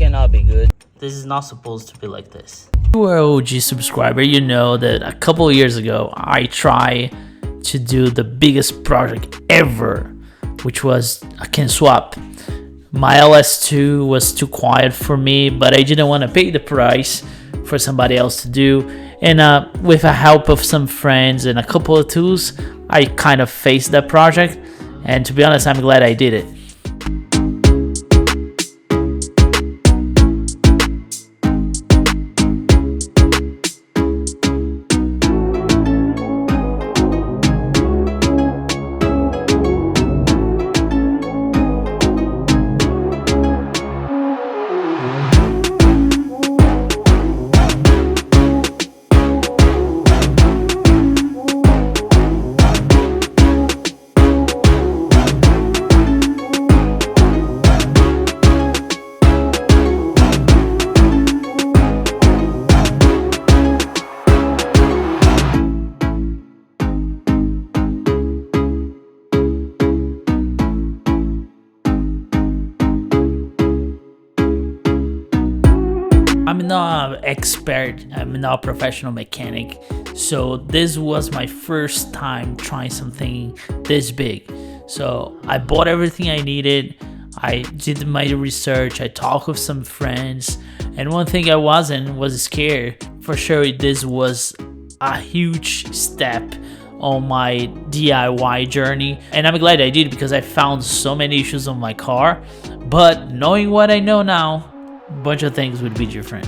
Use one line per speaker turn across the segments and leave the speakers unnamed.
cannot be good.
This is not supposed to be like this. If you are an OG subscriber, you know that a couple of years ago, I tried to do the biggest project ever, which was a can swap. My LS2 was too quiet for me, but I didn't want to pay the price for somebody else to do. And with the help of some friends and a couple of tools, I kind of faced that project. And to be honest, I'm glad I did it. I'm not an expert, I'm not a professional mechanic, so this was my first time trying something this big. So I bought everything I needed, I did my research, I talked with some friends, and one thing I was scared. For sure, this was a huge step on my DIY journey, and I'm glad I did because I found so many issues on my car, but knowing what I know now, a bunch of things would be different.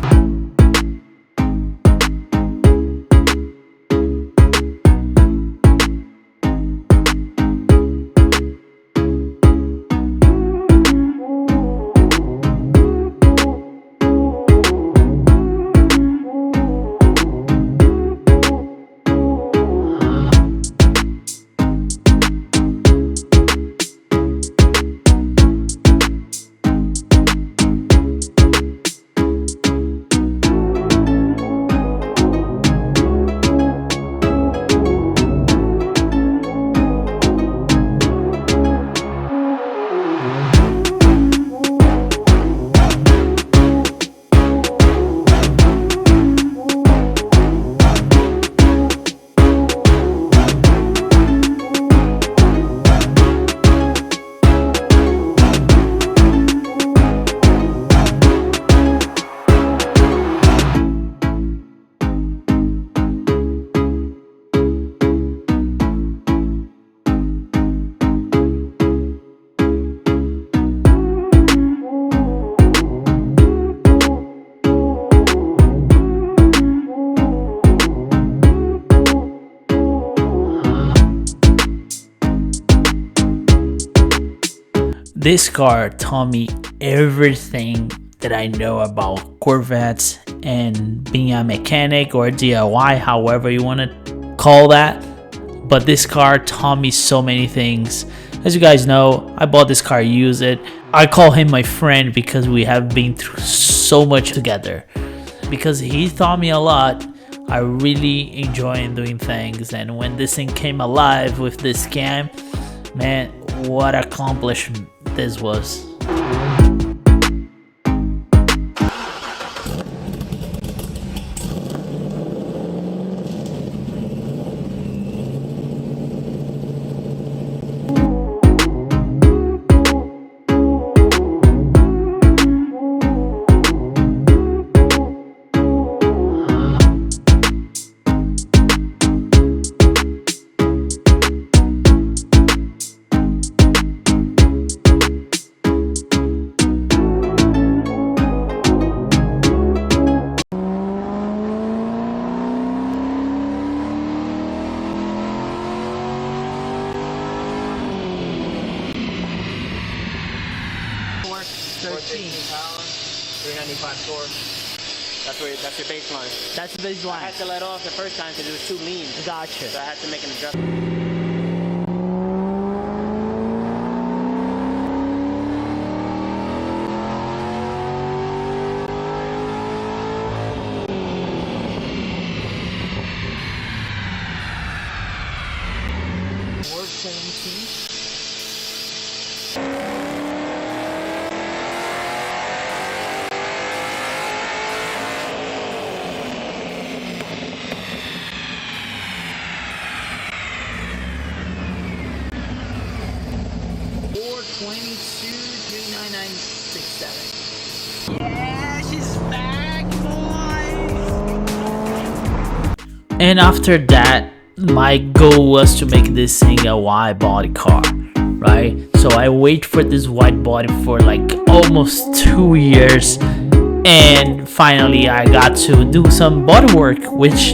This car taught me everything that I know about Corvettes and being a mechanic or DIY, however you want to call that. But this car taught me so many things. As you guys know, I bought this car, use it. I call him my friend because we have been through so much together. Because he taught me a lot, I really enjoy doing things. And when this thing came alive with this scam, man, what accomplishment this was.
power, 395 torque. That's your baseline.
That's the baseline.
I had to let off the first time because it was too lean.
Gotcha.
So I had to make an adjustment. 967. Yeah, she's back, boy.
And after that, my goal was to make this thing a wide body car, right? So I wait for this wide body for like almost 2 years, and finally I got to do some body work, which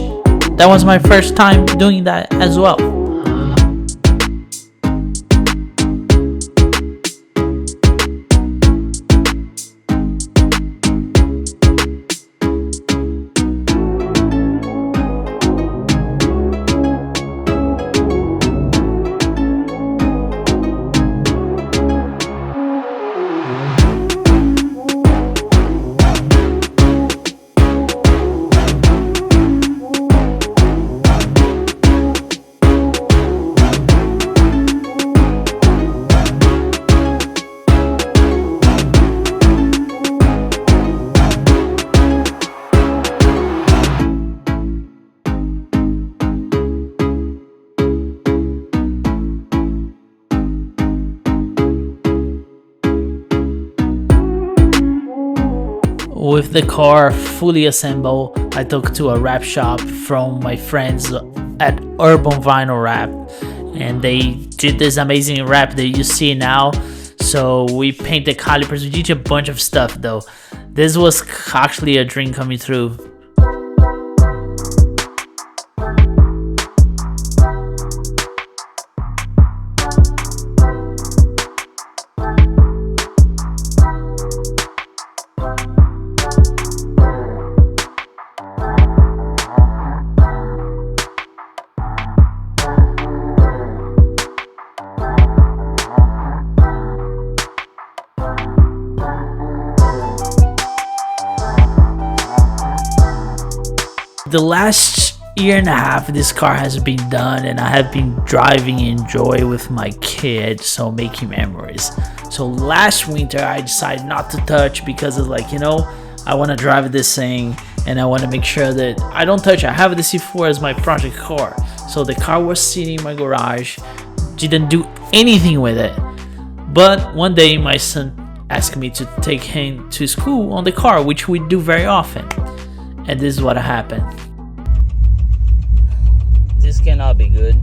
that was my first time doing that as well. With the car fully assembled, I took to a wrap shop from my friends at Urban Vinyl Wrap, and they did this amazing wrap that you see now. So we painted calipers, we did a bunch of stuff though. This was actually a dream coming true. The last year and a half this car has been done, and I have been driving and enjoy with my kids, so making memories. So last winter I decided not to touch because it's like, you know, I want to drive this thing and I want to make sure that I don't touch it. I have the C4 as my project car, so the car was sitting in my garage, didn't do anything with it. But one day my son asked me to take him to school on the car, which we do very often. And this is what happened.
This cannot be good.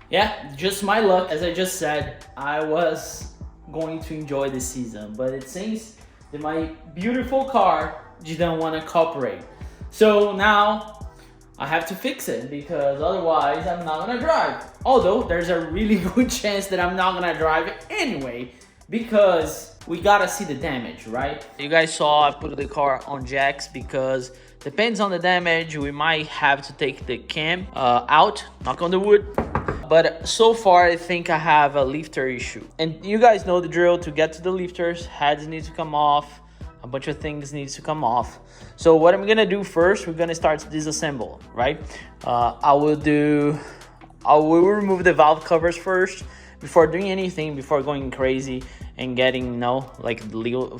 Yeah, just my luck. As I just said, I was going to enjoy this season, but it seems that my beautiful car didn't want to cooperate. So now I have to fix it, because otherwise I'm not gonna drive. Although there's a really good chance that I'm not gonna drive it anyway, because we gotta see the damage, right? You guys saw I put the car on jacks because depends on the damage, we might have to take the cam out, knock on the wood. But so far, I think I have a lifter issue. And you guys know the drill. To get to the lifters, heads need to come off. A bunch of things needs to come off. So what I'm gonna do first, we're gonna start to disassemble, right? I will remove the valve covers first before doing anything, before going crazy and getting, you know, like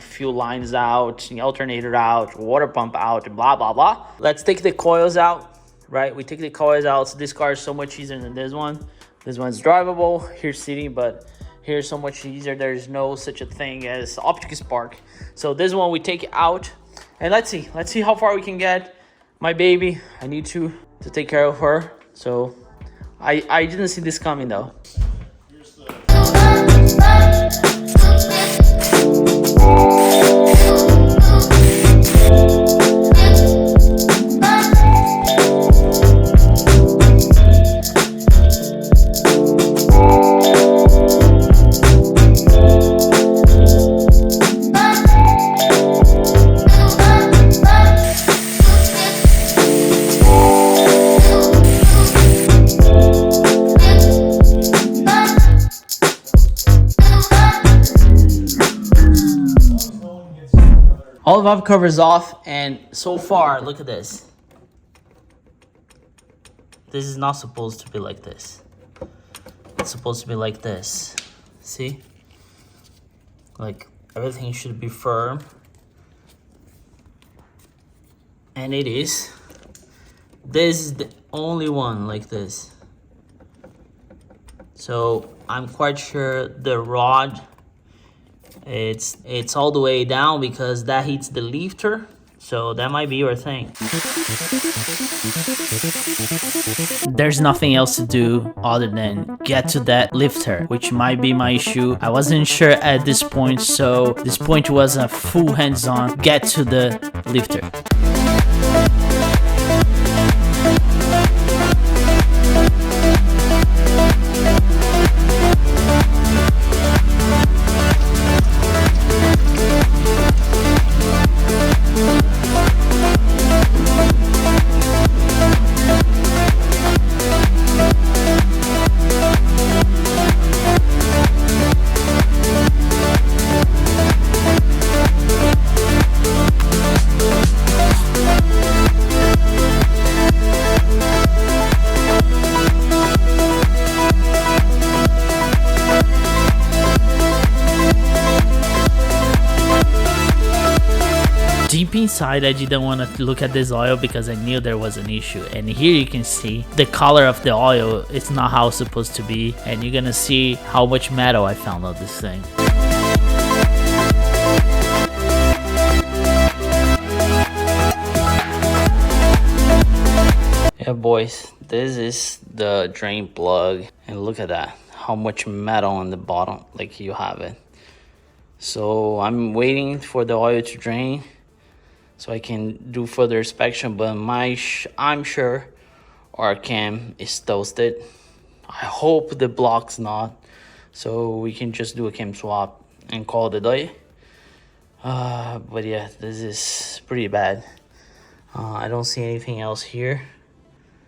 fuel lines out, alternator out, water pump out, and blah, blah, blah. Let's take the coils out, right? We take the coils out. So this car is so much easier than this one. This one's drivable, here's city, but here's so much easier. There's no such a thing as optic spark. So this one we take it out, and let's see how far we can get. My baby, I need to take care of her. So I didn't see this coming though. All the valve cover is off, and so far, look at this. This is not supposed to be like this. It's supposed to be like this. See? Like, everything should be firm. And it is. This is the only one like this. So I'm quite sure the rod, it's all the way down because that hits the lifter. So that might be your thing. There's nothing else to do other than get to that lifter, which might be my issue. I wasn't sure at this point, so this point was a full hands-on get to the lifter. Deep inside, I didn't want to look at this oil because I knew there was an issue. And here you can see the color of the oil. It's not how it's supposed to be. And you're gonna see how much metal I found on this thing. Yeah, boys, this is the drain plug. And look at that, how much metal on the bottom, like you have it. So I'm waiting for the oil to drain so I can do further inspection, but I'm sure our cam is toasted. I hope the block's not, so we can just do a cam swap and call it a day. But yeah, this is pretty bad. I don't see anything else here.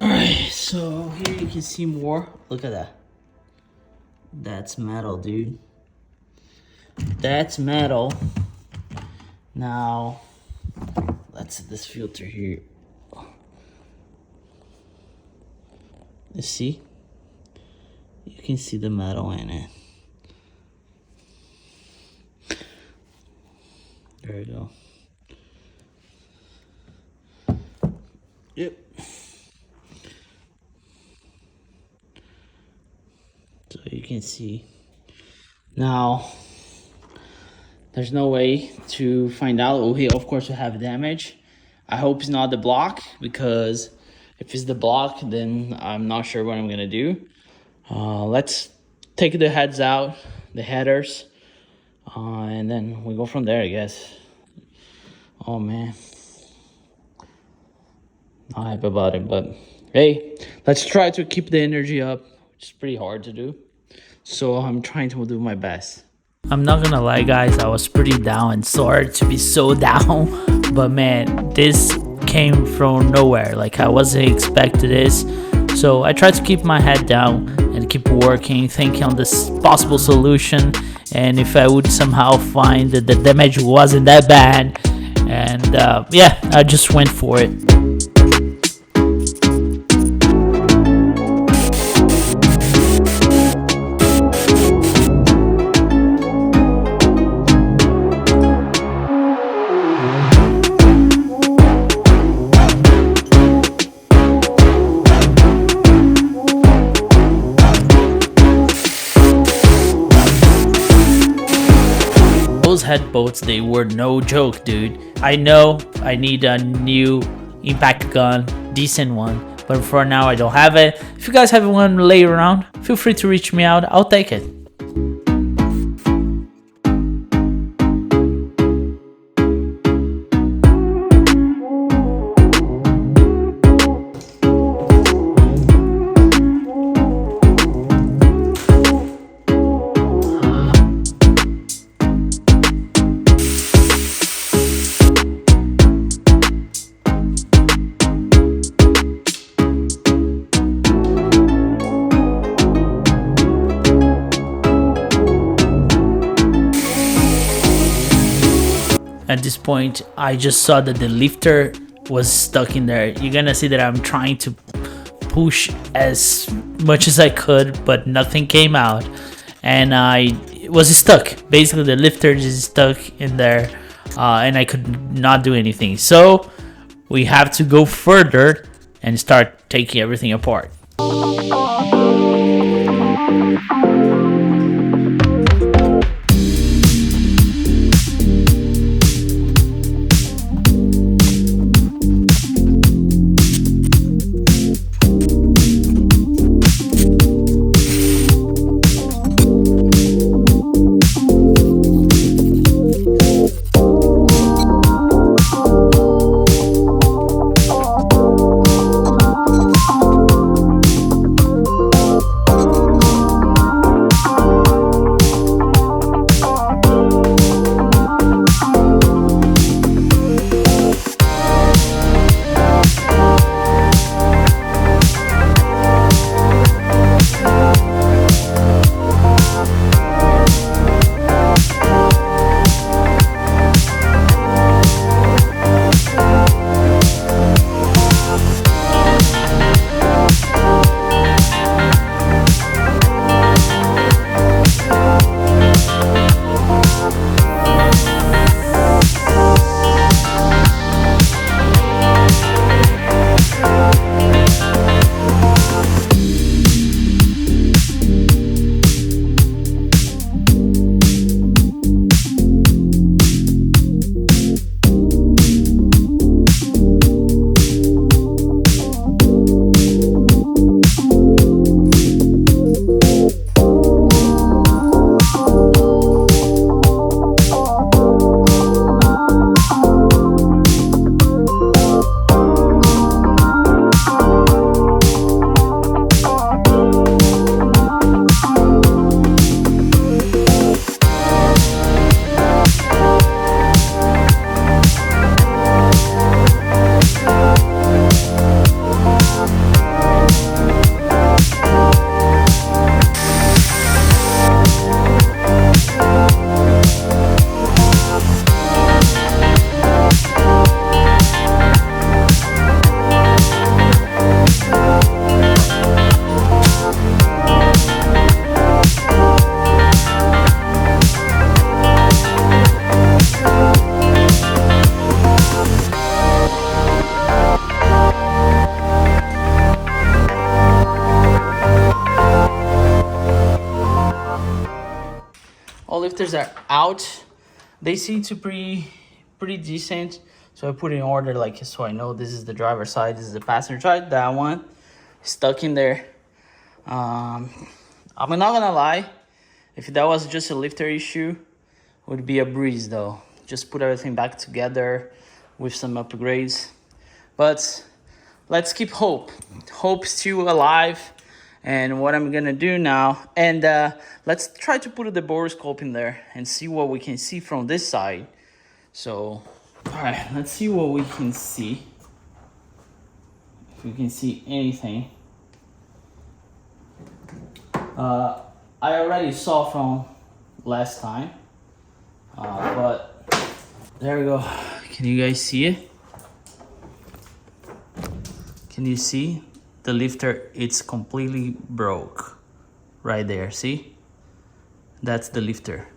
Alright, so here you can see more. Look at that. That's metal, dude. That's metal. Now let's set this filter here. You see? You can see the metal in it. There we go. Yep. So you can see. Now, there's no way to find out. Oh, here, of course, we have damage. I hope it's not the block, because if it's the block, then I'm not sure what I'm gonna do. Let's take the heads out, the headers, and then we go from there, I guess. Oh man, not happy about it, but hey, let's try to keep the energy up, which is pretty hard to do. So I'm trying to do my best. I'm not gonna lie, guys, I was pretty down and sorry to be so down, but man, this came from nowhere. Like, I wasn't expecting this. So I tried to keep my head down and keep working, thinking on this possible solution, and if I would somehow find that the damage wasn't that bad. And yeah, I just went for it. Those head bolts, they were no joke, dude. I know I need a new impact gun, decent one, but for now I don't have it. If you guys have one lay around, feel free to reach me out, I'll take it. At this point, I just saw that the lifter was stuck in there. You're gonna see that I'm trying to push as much as I could, but nothing came out, and I was stuck. Basically, the lifter is stuck in there, and I could not do anything. So we have to go further and start taking everything apart. All lifters are out. They seem to be pretty decent. So I put in order, like, so I know this is the driver's side, this is the passenger side. That one stuck in there. I'm not gonna lie, if that was just a lifter issue, it would be a breeze though. Just put everything back together with some upgrades. But let's keep hope. Hope's still alive. And what I'm gonna do now, and let's try to put the borescope in there and see what we can see from this side. So, all right, let's see what we can see. If we can see anything. I already saw from last time, but there we go. Can you guys see it? Can you see? The lifter, it's completely broke right there. See, that's the lifter.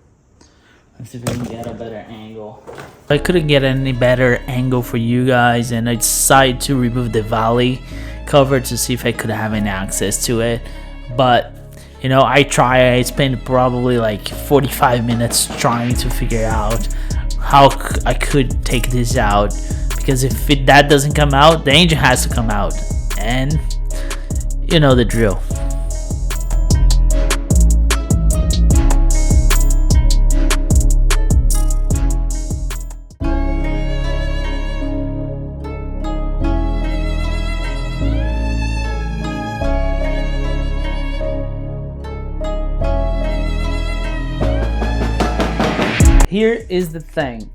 Let's see if we can get a better angle. I couldn't get any better angle for you guys, and I decided to remove the valley cover to see if I could have any access to it. But you know, I spent probably like 45 minutes trying to figure out how I could take this out, because if that doesn't come out, the engine has to come out, and you know the drill. Here is the thing.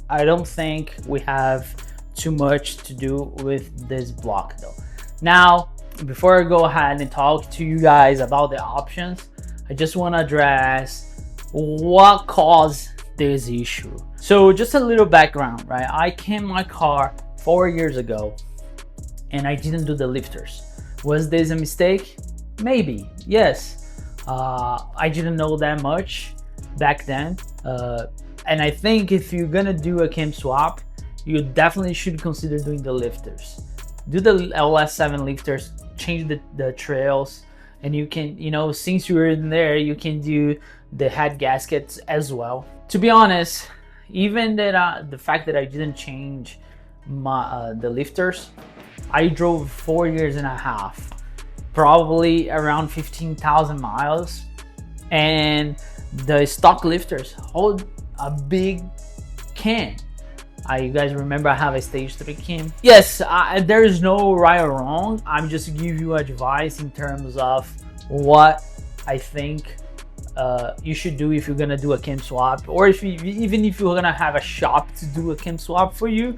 I don't think we have too much to do with this block though. Now, before I go ahead and talk to you guys about the options, I just want to address what caused this issue. So just a little background, right? I came my car 4 years ago and I didn't do the lifters. Was this a mistake? Maybe, yes. I didn't know that much back then. And I think if you're gonna do a cam swap, you definitely should consider doing the lifters. Do the LS7 lifters, change the trails, and you can, you know, since you're in there, you can do the head gaskets as well. To be honest, even that the fact that I didn't change my the lifters, I drove 4.5 years, probably around 15,000 miles, and the stock lifters hold a big can. You guys remember I have a stage 3 cam? Yes, there is no right or wrong. I'm just give you advice in terms of what I think you should do if you're gonna do a cam swap, or even if you're gonna have a shop to do a cam swap for you.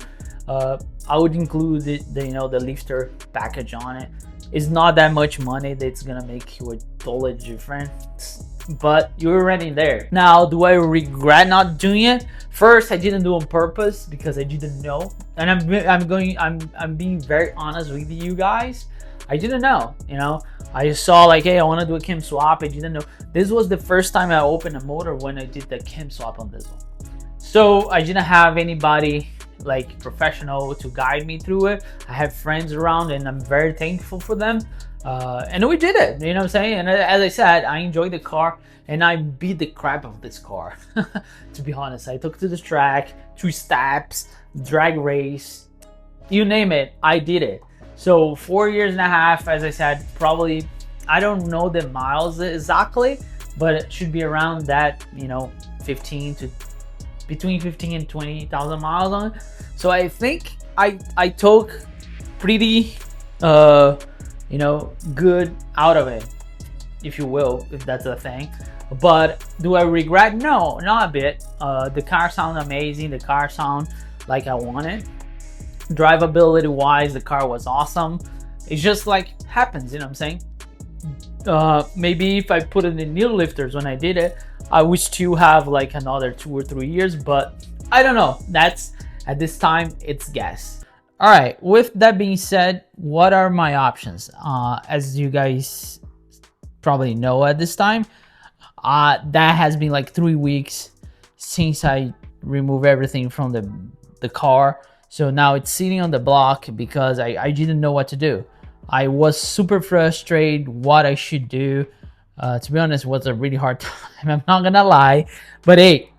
I would include the lifter package on it. It's not that much money that's gonna make you a totally different, but you're already there. Now, do I regret not doing it? First, I didn't do it on purpose because I didn't know, and I'm being very honest with you guys. I didn't know, you know. I saw like, hey, I want to do a cam swap. I didn't know. This was the first time I opened a motor when I did the cam swap on this one. So I didn't have anybody like professional to guide me through it. I have friends around and I'm very thankful for them. And we did it, you know what I'm saying? And as I said, I enjoyed the car and I beat the crap of this car. To be honest, I took to the track, 2 steps, drag race, you name it, I did it. So 4.5 years, as I said, probably, I don't know the miles exactly, but it should be around that, you know, between 15 and 20,000 miles on it. So I think I took pretty, you know, good out of it, if you will, if that's a thing. But do I regret? No, not a bit. The car sounds amazing. The car sound like I wanted. Drivability wise, the car was awesome. It's just like happens, you know what I'm saying? Maybe if I put it in new lifters when I did it, I would still have like another 2 or 3 years, but I don't know. That's, at this time, it's guess. All right, with that being said, what are my options? As you guys probably know at this time, that has been like 3 weeks since I removed everything from the car. So now it's sitting on the block because I didn't know what to do. I was super frustrated what I should do. To be honest, it was a really hard time. I'm not gonna lie, but hey,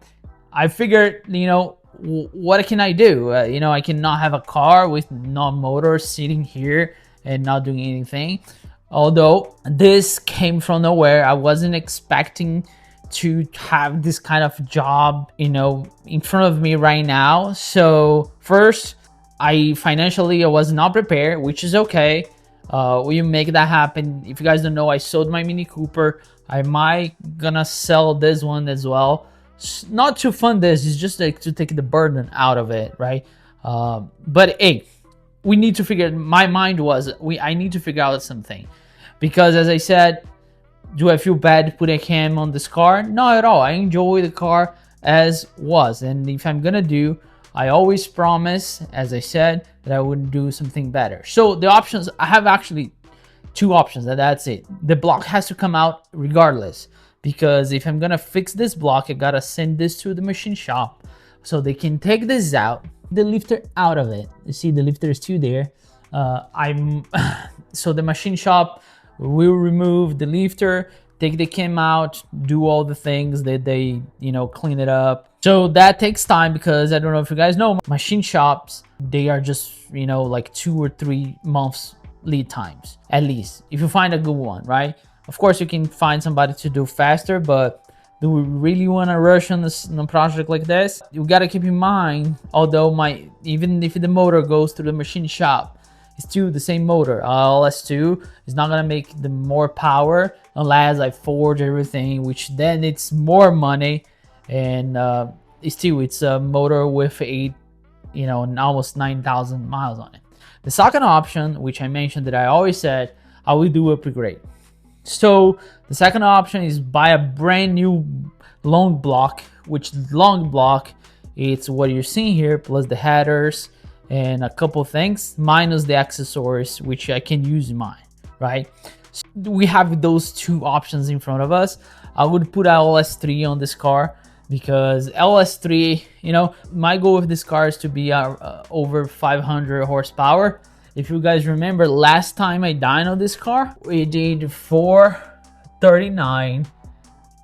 I figured, you know, what can I do? You know, I cannot have a car with no motor sitting here and not doing anything. Although this came from nowhere, I wasn't expecting to have this kind of job, you know, in front of me right now. So first, financially I was not prepared, which is okay. We make that happen. If you guys don't know, I sold my Mini Cooper. I might gonna sell this one as well. Not to fund this, it's just like to take the burden out of it, right? But hey, we need to figure. My mind was I need to figure out something, because as I said, do I feel bad putting a cam on this car? Not at all. I enjoy the car as was, and if I'm gonna do, I always promise, as I said, that I would do something better. So the options, I have actually 2 options, and that's it. The block has to come out regardless, because if I'm gonna fix this block, I gotta send this to the machine shop so they can take this out, the lifter out of it. You see the lifter is still there. So the machine shop will remove the lifter, take the cam out, do all the things that they, you know, clean it up. So that takes time, because I don't know if you guys know, machine shops, they are just, you know, like 2 or 3 months lead times, at least, if you find a good one, right? Of course, you can find somebody to do faster, but do we really want to rush on a project like this? You got to keep in mind, although even if the motor goes through the machine shop, it's still the same motor. LS2 is not gonna make the more power unless I forge everything, which then it's more money, and it's a motor with almost 9,000 miles on it. The second option, which I mentioned, that I always said I will do upgrade. So the second option is buy a brand new long block which is long block. It's what you're seeing here, plus the headers and a couple things, minus the accessories, which I can use in mine, right? So we have those two options in front of us. I would put LS3 on this car because LS3, you know, my goal with this car is to be over 500 horsepower. If you guys remember, last time I dynoed this car, we did 439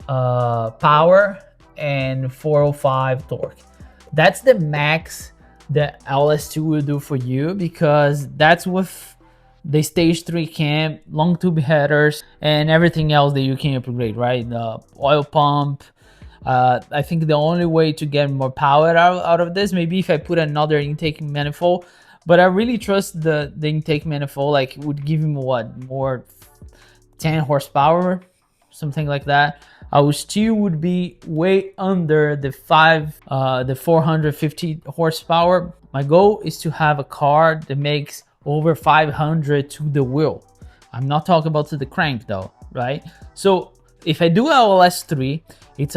power and 405 torque. That's the max that LS2 will do for you, because that's with the stage 3 cam, long tube headers, and everything else that you can upgrade, right? The oil pump. I think the only way to get more power out of this, maybe if I put another intake manifold, but I really trust the intake manifold. Like, it would give him what, more 10 horsepower, something like that. I would be way under the 450 horsepower. My goal is to have a car that makes over 500 to the wheel. I'm not talking about to the crank though, right? So if I do LS3, it's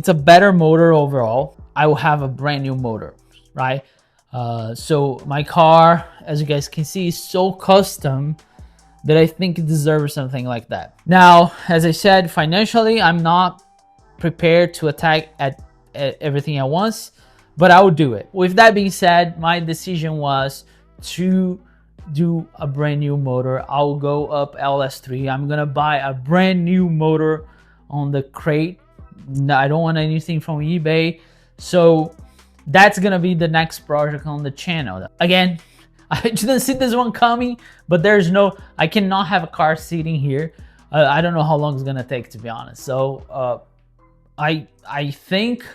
a better motor overall. I will have a brand new motor, right? So my car, as you guys can see, is so custom that I think it deserves something like that. Now, as I said, financially, I'm not prepared to attack at everything at once, but I will do it. With that being said, my decision was to do a brand new motor. I'll go up LS3. I'm gonna buy a brand new motor on the crate. I don't want anything from eBay. So that's gonna be the next project on the channel. Again, I didn't see this one coming, but there's no, I cannot have a car sitting here. I don't know how long it's gonna take, to be honest. So I think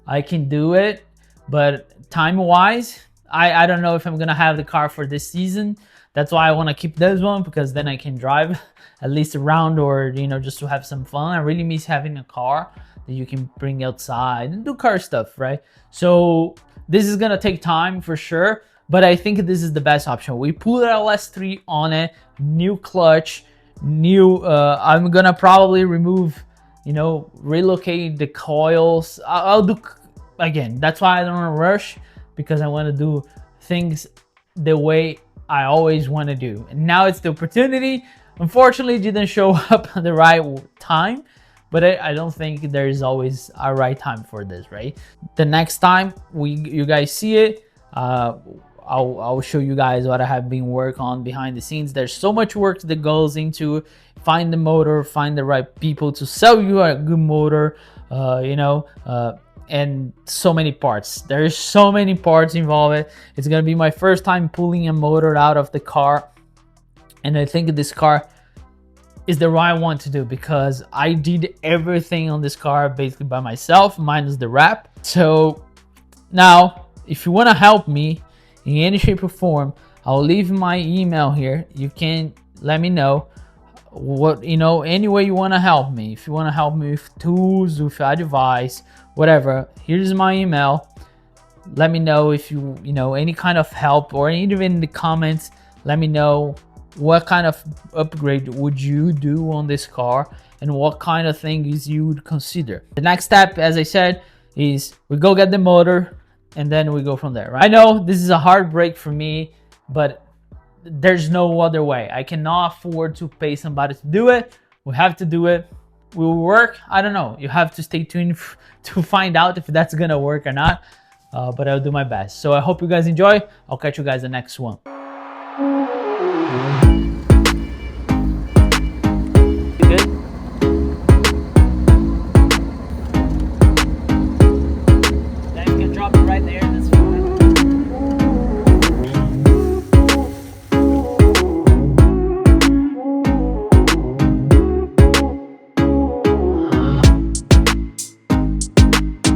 I can do it, but time wise, I don't know if I'm gonna have the car for this season. That's why I want to keep this one, because then I can drive at least around, or, you know, just to have some fun. I really miss having a car that you can bring outside and do car stuff, right? So this is gonna take time for sure, but I think this is the best option. We put LS3 on it, new clutch, new, I'm gonna probably remove, you know, relocate the coils. I'll do, again, that's why I don't want to rush, because I want to do things the way I always want to do. And now it's the opportunity. Unfortunately, it didn't show up at the right time, but I don't think there is always a right time for this, right? The next time you guys see it, I'll show you guys what I have been working on behind the scenes. There's so much work that goes into find the motor, find the right people to sell you a good motor, you know, and so many parts. There's so many parts involved. It's gonna be my first time pulling a motor out of the car, and I think this car is the right one to do, because I did everything on this car basically by myself, minus the wrap. So now, if you want to help me in any shape or form, I'll leave my email here. You can let me know what, you know, any way you want to help me. If you want to help me with tools, with advice, whatever, here's my email. Let me know if you know, any kind of help, or even in the comments, let me know what kind of upgrade would you do on this car, and what kind of things you would consider. The next step, as I said, is we go get the motor, and then we go from there, right? I know this is a hard break for me, but there's no other way. I cannot afford to pay somebody to do it. We have to do it. Will it work? I don't know. You have to stay tuned to find out if that's gonna work or not, but I'll do my best. So I hope you guys enjoy. I'll catch you guys the next one.